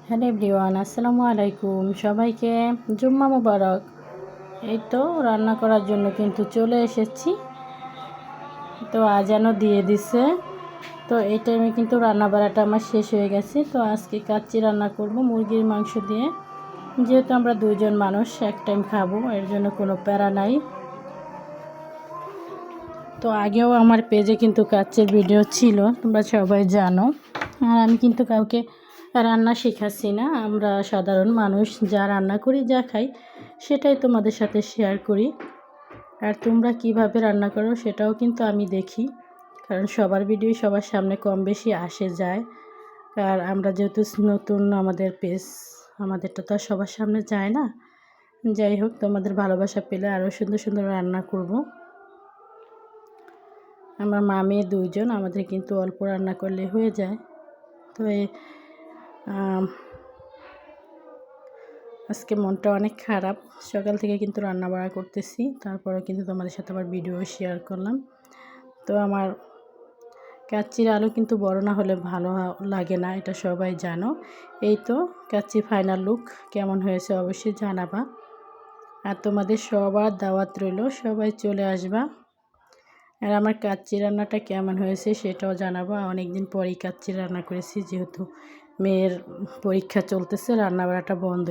Hello everyone, আসসালামু আলাইকুম। সবাইকে জুম্মা মুবারক। এই তো রান্না করার জন্য কিন্তু চলে এসেছি। তো আজানও দিয়ে দিছে। তো এই টাইমে কিন্তু রান্না বাড়াটা আমার শেষ হয়ে গেছে। তো আজকে কাচ্চি রান্না করব মুরগির মাংস দিয়ে। যেহেতু আমরা দুইজন মানুষ এক টাইম খাবো, এর জন্য কোনো প্যারা নাই। তো আগেও আমার পেজে কিন্তু কাচ্চির ভিডিও ছিল, তোমরা সবাই জানো। আর আমি কিন্তু কাউকে রান্না শেখাচ্ছি না, আমরা সাধারণ মানুষ যা রান্না করি, যা খাই সেটাই তোমাদের সাথে শেয়ার করি। আর তোমরা কিভাবে রান্না করো সেটাও কিন্তু আমি দেখি, কারণ সবার ভিডিও সবার সামনে কম বেশি আসে যায়। আর আমরা যেহেতু নতুন, আমাদের পেজ, আমাদেরটা তো আর সবার সামনে যায় না। যাই হোক, তোমাদের ভালোবাসা পেলে আরও সুন্দর সুন্দর রান্না করব। আমার মা মেয়ে দুইজন, আমাদের কিন্তু অল্প রান্না করলে হয়ে যায়। তো আজকে মনটা অনেক খারাপ, সকাল থেকে কিন্তু রান্না বাড়া করতেছি, তারপরে কিন্তু তোমাদের সাথে আবার ভিডিও শেয়ার করলাম। তো আমার কাচ্চির আলু কিন্তু বড় না হলে ভালো লাগে না, এটা সবাই জানো। এই তো কাচ্চি ফাইনাল লুক কেমন হয়েছে অবশ্যই জানাবা। আর তোমাদের সবার দাওয়াত রইল, সবাই চলে আসবা। আর আমার কাচ্চি রান্নাটা কেমন হয়েছে সেটাও জানাবো। অনেক দিন পরেই কাচ্চি রান্না করেছি, যেহেতু মেয়ের পরীক্ষা চলতেছে, রান্না বাড়াটা বন্ধ।